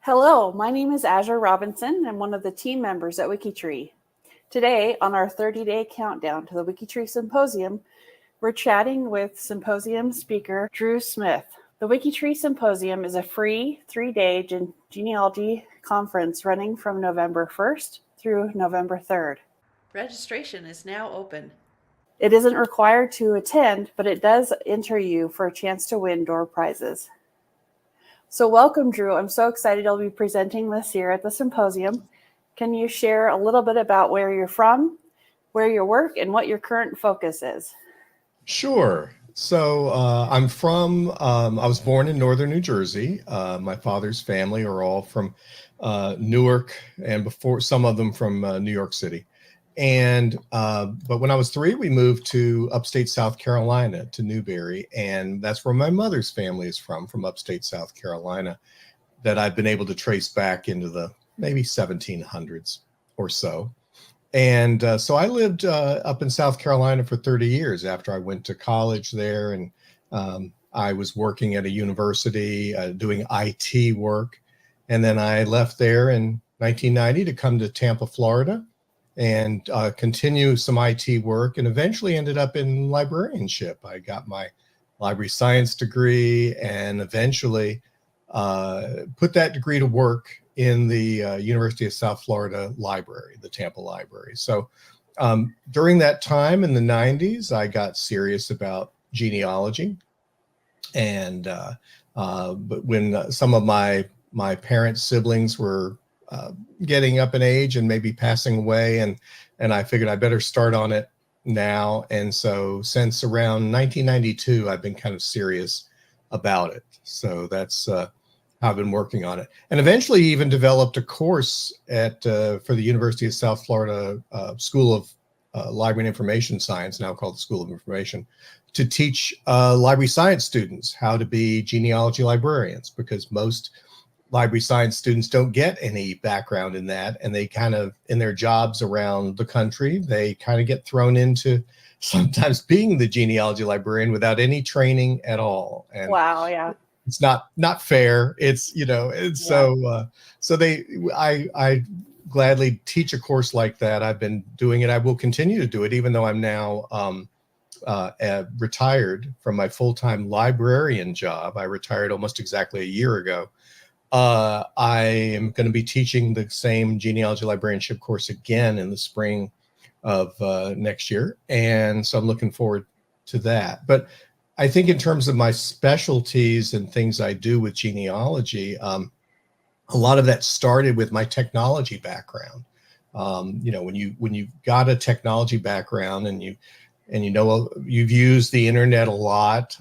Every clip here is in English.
Hello, my name is Azure Robinson. I'm one of the team members at WikiTree. Today, on our 30-day countdown to the WikiTree Symposium, we're chatting with symposium speaker Drew Smith. The WikiTree Symposium is a free 3-day genealogy conference running from November 1st through November 3rd. Registration is now open. It isn't required to attend, but it does enter you for a chance to win door prizes. So welcome, Drew. I'm so excited you'll be presenting this year at the symposium. Can you share a little bit about where you're from, where you work, and what your current focus is? Sure. So I was born in northern New Jersey. My father's family are all from Newark, and before some of them from New York City. But when I was 3, we moved to upstate South Carolina, to Newberry, and that's where my mother's family is from upstate South Carolina, that I've been able to trace back into the maybe 1700s or so. And so I lived up in South Carolina for 30 years after I went to college there, and I was working at a university doing IT work, and then I left there in 1990 to come to Tampa, Florida, and continue some IT work, and eventually ended up in librarianship. I got my library science degree and eventually put that degree to work in the University of South Florida Library, the Tampa Library. So during that time in the 90s, I got serious about genealogy. And but when some of my parents' siblings were getting up in age and maybe passing away, and I figured I better start on it now. And so since around 1992, I've been kind of serious about it. So that's how I've been working on it, and eventually even developed a course at for the University of South Florida School of Library and Information Science, now called the School of Information, to teach library science students how to be genealogy librarians, because most library science students don't get any background in that, and they kind of, in their jobs around the country, they kind of get thrown into sometimes being the genealogy librarian without any training at all. And wow, yeah, it's not fair. It's, it's yeah. So I gladly teach a course like that. I've been doing it. I will continue to do it, even though I'm now retired from my full-time librarian job. I retired almost exactly a year ago. I am going to be teaching the same genealogy librarianship course again in the spring of next year. And so I'm looking forward to that. But I think in terms of my specialties and things I do with genealogy, a lot of that started with my technology background. When you've got a technology background and you've used the internet a lot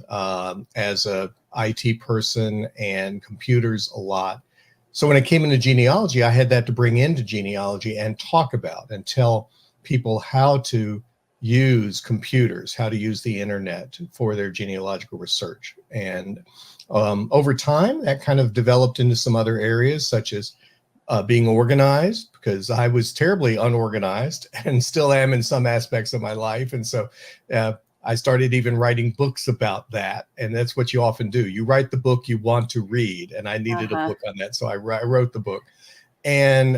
as a IT person and computers a lot. So when I came into genealogy, I had that to bring into genealogy and talk about and tell people how to use computers, how to use the internet for their genealogical research. And over time, that kind of developed into some other areas, such as being organized, because I was terribly unorganized and still am in some aspects of my life. And so I started even writing books about that. And that's what you often do. You write the book you want to read. And I needed a book on that. So I wrote the book. And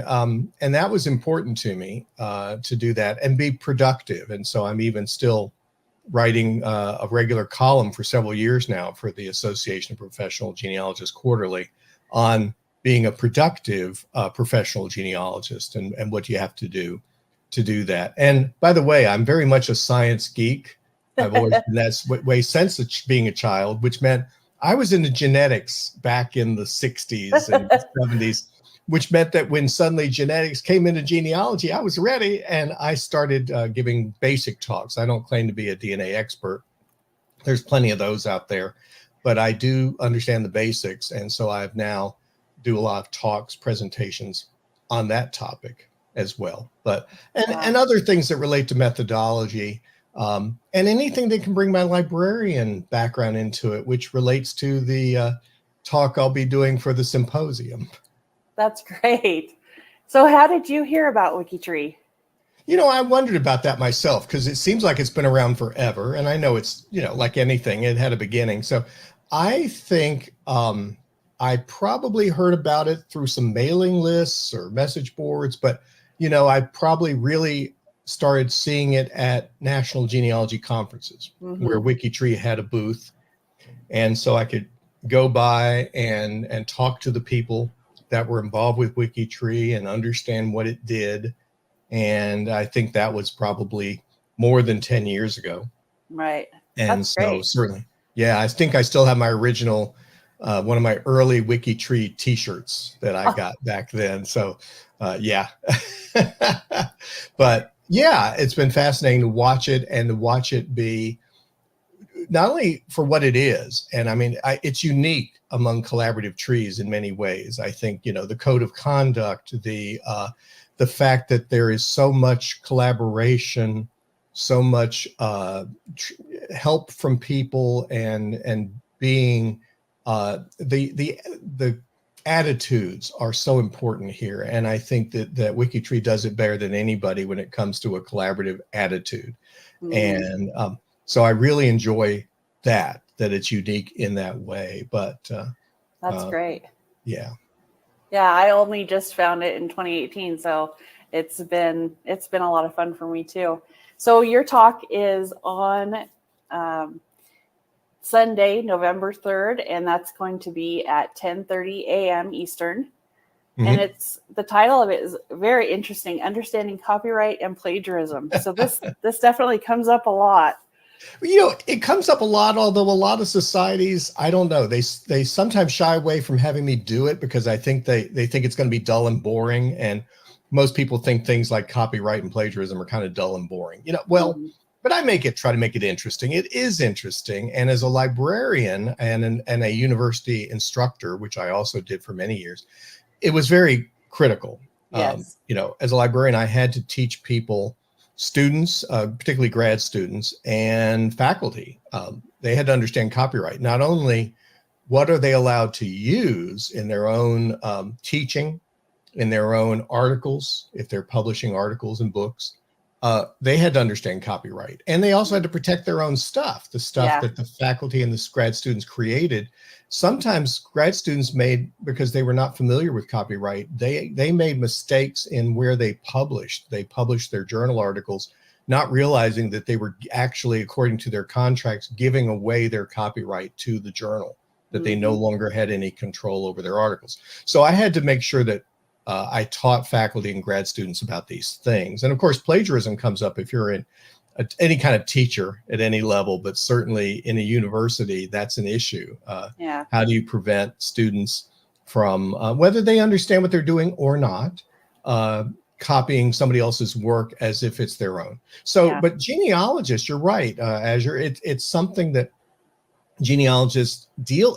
that was important to me to do that and be productive. And so I'm even still writing a regular column for several years now for the Association of Professional Genealogists Quarterly on being a productive professional genealogist and what you have to do that. And by the way, I'm very much a science geek. I've always been that way since being a child, which meant I was into genetics back in the 60s and 70s, which meant that when suddenly genetics came into genealogy, I was ready. And I started giving basic talks. I don't claim to be a DNA expert. There's plenty of those out there, but I do understand the basics. And so I've now do a lot of talks, presentations on that topic as well. But and other things that relate to methodology. And anything that can bring my librarian background into it, which relates to the talk I'll be doing for the symposium. That's great. So how did you hear about WikiTree? I wondered about that myself, because it seems like it's been around forever. And I know it's, like anything, it had a beginning. So I think I probably heard about it through some mailing lists or message boards, but, you know, I probably really started seeing it at national genealogy conferences where WikiTree had a booth. And so I could go by and talk to the people that were involved with WikiTree and understand what it did. And I think that was probably more than 10 years ago. Right. And That's so great. certainly, yeah, I think I still have my original, one of my early WikiTree t-shirts that I got back then. So yeah, but yeah, it's been fascinating to watch it and to watch it be not only for what it is, and I mean, it's unique among collaborative trees in many ways. I think, you know, the code of conduct, the fact that there is so much collaboration, so much help from people, and being the attitudes are so important here. And I think that WikiTree does it better than anybody when it comes to a collaborative attitude. And so I really enjoy that it's unique in that way. But that's great. Yeah. Yeah, I only just found it in 2018, so it's been a lot of fun for me too. So your talk is on Sunday, November 3rd, and that's going to be at 10:30 a.m. Eastern. And it's, the title of it is very interesting: Understanding Copyright and Plagiarism. So this definitely comes up a lot. You know, it comes up a lot, although a lot of societies, I don't know, they sometimes shy away from having me do it because I think they think it's going to be dull and boring. And most people think things like copyright and plagiarism are kind of dull and boring. You know, well, but I try to make it interesting. It is interesting. And as a librarian and a university instructor, which I also did for many years, it was very critical. Yes. You know, as a librarian, I had to teach people, students, particularly grad students and faculty. They had to understand copyright. Not only what are they allowed to use in their own teaching, in their own articles, if they're publishing articles and books, they had to understand copyright. And they also had to protect their own stuff, the stuff that the faculty and the grad students created. Sometimes grad students made, because they were not familiar with copyright, they made mistakes in where they published. They published their journal articles, not realizing that they were actually, according to their contracts, giving away their copyright to the journal, that they no longer had any control over their articles. So I had to make sure that I taught faculty and grad students about these things. And of course, plagiarism comes up if you're in any kind of teacher at any level, but certainly in a university, that's an issue. How do you prevent students from, whether they understand what they're doing or not, copying somebody else's work as if it's their own? So, but genealogists, you're right, Azure, it's something that genealogists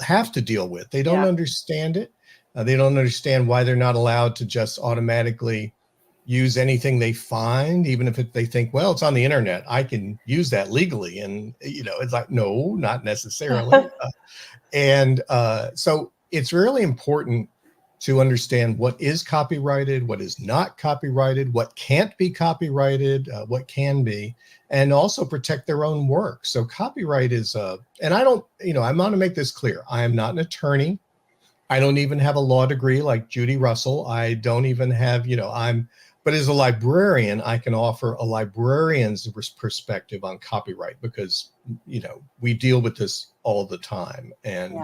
have to deal with. They don't understand it. They don't understand why they're not allowed to just automatically use anything they find, even if they think, well, it's on the internet, I can use that legally. And, you know, it's like, no, not necessarily. So it's really important to understand what is copyrighted, what is not copyrighted, what can't be copyrighted, what can be, and also protect their own work. So copyright is, and I don't, you know, I want to make this clear. I am not an attorney. I don't even have a law degree like Judy Russell. I don't even have, you know, but as a librarian, I can offer a librarian's perspective on copyright because, you know, we deal with this all the time. And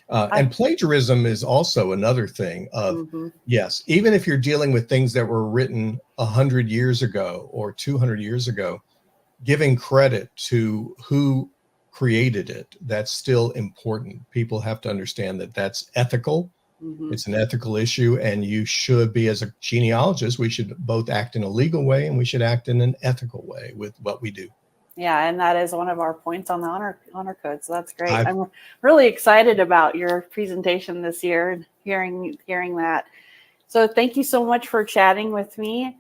and plagiarism is also another thing of, yes, even if you're dealing with things that were written 100 years ago or 200 years ago, giving credit to who created it, that's still important. People have to understand that that's ethical. It's an ethical issue, and you should be, as a genealogist, we should both act in a legal way and we should act in an ethical way with what we do. Yeah, and that is one of our points on the honor code. So that's great. I'm really excited about your presentation this year and hearing that. So thank you so much for chatting with me.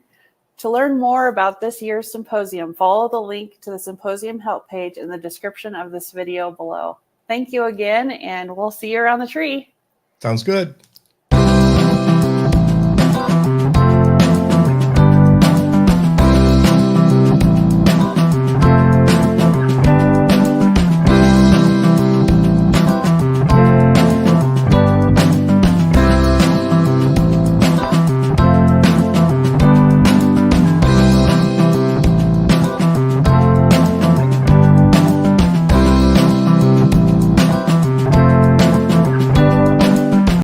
To learn more about this year's symposium, follow the link to the symposium help page in the description of this video below. Thank you again, and we'll see you around the tree. Sounds good.